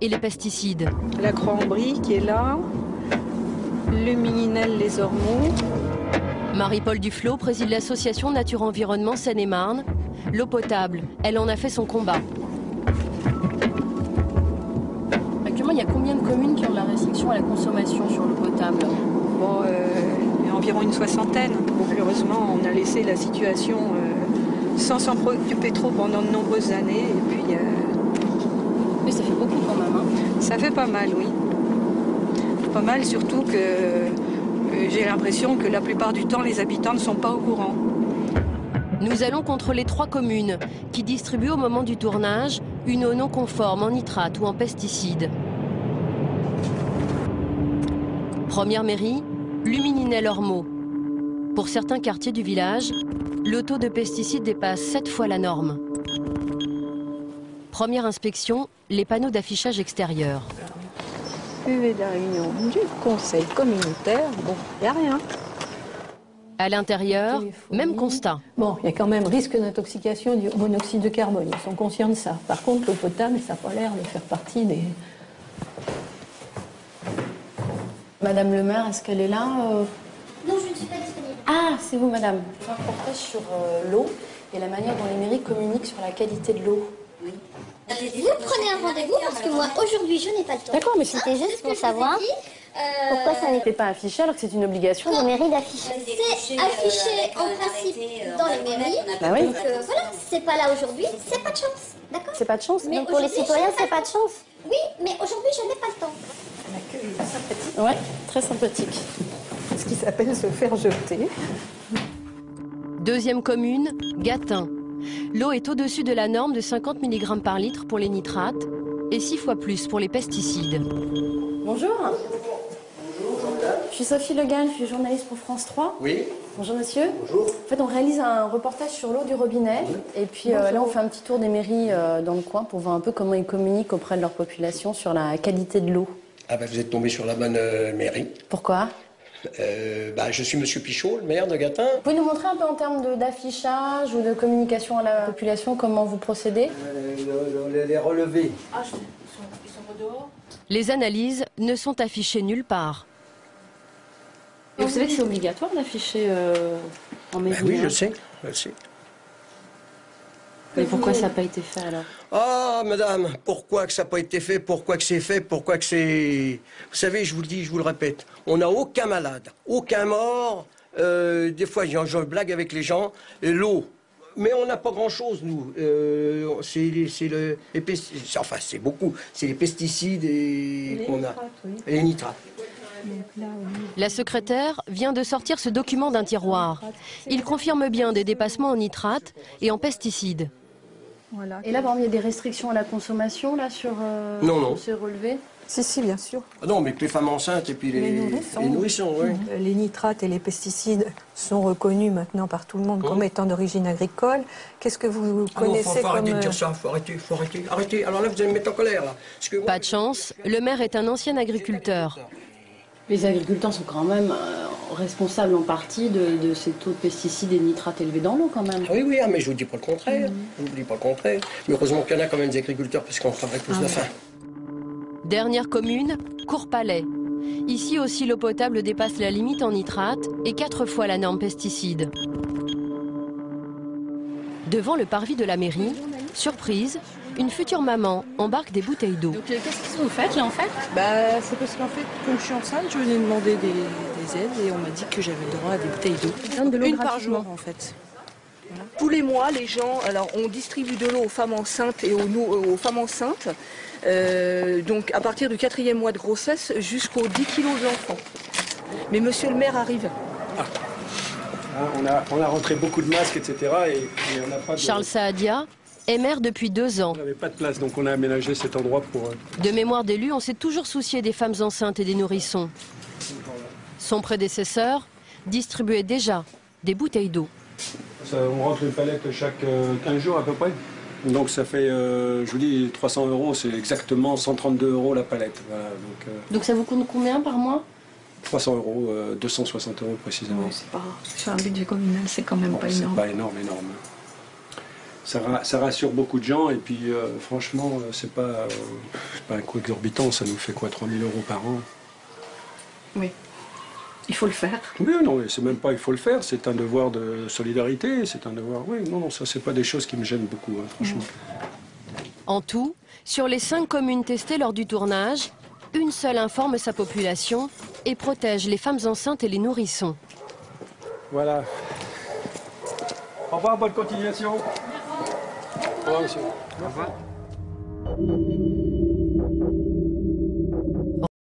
et les pesticides. La Croix-en-Brie qui est là, Lumininelles-les-Ormeaux. Marie-Paul Duflot préside l'association Nature Environnement Seine-et-Marne. L'eau potable, elle en a fait son combat. Actuellement, il y a combien de communes qui ont de la restriction à la consommation sur l'eau potable? Bon, il y a environ une soixantaine. Bon, malheureusement, on a laissé la situation sans s'en préoccuper trop pendant de nombreuses années. Et puis, Mais ça fait beaucoup quand même. Hein. Ça fait pas mal, oui. Pas mal, surtout que j'ai l'impression que la plupart du temps, les habitants ne sont pas au courant. Nous allons contrôler 3 communes qui distribuent au moment du tournage une eau non conforme en nitrate ou en pesticides. Première mairie, Lumininelles-Ormeaux. Pour certains quartiers du village, le taux de pesticides dépasse 7 fois la norme. Première inspection, les panneaux d'affichage extérieur. UV de la réunion du conseil communautaire, bon, il n'y a rien. À l'intérieur, même constat. Bon, il y a quand même risque d'intoxication du monoxyde de carbone, ils sont conscients de ça. Par contre, l'eau potable, ça n'a pas l'air de faire partie des... Madame le maire, est-ce qu'elle est là Non, je ne suis pas disponible. Ah, c'est vous, madame. Un reportage sur l'eau et la manière dont les mairies communiquent sur la qualité de l'eau. Oui. Vous prenez un rendez-vous parce que moi, aujourd'hui, je n'ai pas le temps. D'accord, mais c'était juste pour savoir pourquoi ça n'était pas affiché alors que c'est une obligation des de mairies d'afficher. C'est affiché en principe dans les mairies. Bah oui. Donc voilà, c'est pas là aujourd'hui, c'est pas de chance. D'accord? C'est pas de chance. Mais Donc pour les aujourd'hui, citoyens, je n'ai c'est pas de chance. Oui, mais aujourd'hui, je n'ai pas le temps. sympathique. Ouais, très sympathique. Ce qui s'appelle se faire jeter. Deuxième commune, Gatun. L'eau est au-dessus de la norme de 50 mg par litre pour les nitrates et 6 fois plus pour les pesticides. Bonjour. Je suis Sophie Le Gall, je suis journaliste pour France 3. Oui. Bonjour monsieur. Bonjour. En fait, on réalise un reportage sur l'eau du robinet. Et puis là, on fait un petit tour des mairies dans le coin pour voir un peu comment ils communiquent auprès de leur population sur la qualité de l'eau. Ah bah vous êtes tombé sur la bonne mairie. Pourquoi? Je suis monsieur Pichot, le maire de Gatun. Vous pouvez nous montrer un peu en termes d'affichage ou de communication à la population comment vous procédez? Les relevés. Ah, ils sont dehors. Les analyses ne sont affichées nulle part. Et vous savez que c'est obligatoire d'afficher en mairie? Oui, je sais. Mais pourquoi ça n'a pas été fait alors? Ah, madame, pourquoi que ça n'a pas été fait, pourquoi que c'est fait, pourquoi que c'est... Vous savez, je vous le dis, je vous le répète, on n'a aucun malade, aucun mort. Des fois, je blague avec les gens, l'eau. Mais on n'a pas grand-chose, nous. Enfin, c'est beaucoup. C'est les pesticides et qu'on a. Et les nitrates. La secrétaire vient de sortir ce document d'un tiroir. Il confirme bien des dépassements en nitrates et en pesticides. Voilà. Et là, par exemple, il y a des restrictions à la consommation là, sur Non. ces relevés? Si, bien sûr. Ah non, mais que les femmes enceintes et puis les nourrissons, oui. Les nitrates et les pesticides sont reconnus maintenant par tout le monde comme étant d'origine agricole. Qu'est-ce que vous connaissez faut arrêter de dire ça, faut arrêter. Alors là, vous allez me mettre en colère, là. Parce que... Pas de chance, le maire est un ancien agriculteur. Les agriculteurs sont quand même responsables en partie de ces taux de pesticides et de nitrates élevés dans l'eau quand même. Oui, mais je vous dis pas le contraire. Je vous dis pas le contraire. Mais heureusement qu'il y en a quand même des agriculteurs parce qu'on travaille plus de faim. Dernière commune, Courpalais. Ici aussi, l'eau potable dépasse la limite en nitrate et 4 fois la norme pesticide. Devant le parvis de la mairie, surprise, une future maman embarque des bouteilles d'eau. Donc qu'est-ce que vous faites là en fait? C'est parce qu'en fait, comme je suis enceinte, je venais demander des aides et on m'a dit que j'avais le droit à des bouteilles d'eau. Une par jour en fait. Voilà. Tous les mois, les gens, alors on distribue de l'eau aux femmes enceintes et aux femmes enceintes. Donc à partir du 4e mois de grossesse jusqu'aux 10 kilos d'enfants. Mais monsieur le maire arrive. On a rentré beaucoup de masques, etc. Et on n'a pas de... Charles Saadia est maire depuis 2 ans. On n'avait pas de place, donc on a aménagé cet endroit pour... De mémoire d'élu, on s'est toujours soucié des femmes enceintes et des nourrissons. Son prédécesseur distribuait déjà des bouteilles d'eau. On rentre une palette chaque 15 jours à peu près. Donc ça fait, je vous dis, 300 €, c'est exactement 132 € la palette. Voilà, donc ça vous coûte combien par mois? 300 €, 260 € précisément. C'est pas, sur un budget communal, c'est quand même pas énorme. C'est pas énorme. Ça rassure beaucoup de gens et puis franchement, c'est pas un coût exorbitant, ça nous fait quoi, 3 000 € par an? Oui, il faut le faire. Oui, non, c'est même pas il faut le faire, c'est un devoir de solidarité, c'est un devoir... Oui, non, ça c'est pas des choses qui me gênent beaucoup, hein, franchement. En tout, sur les 5 communes testées lors du tournage, une seule informe sa population et protège les femmes enceintes et les nourrissons. Voilà. Au revoir, bonne continuation. Au revoir, monsieur. Au revoir.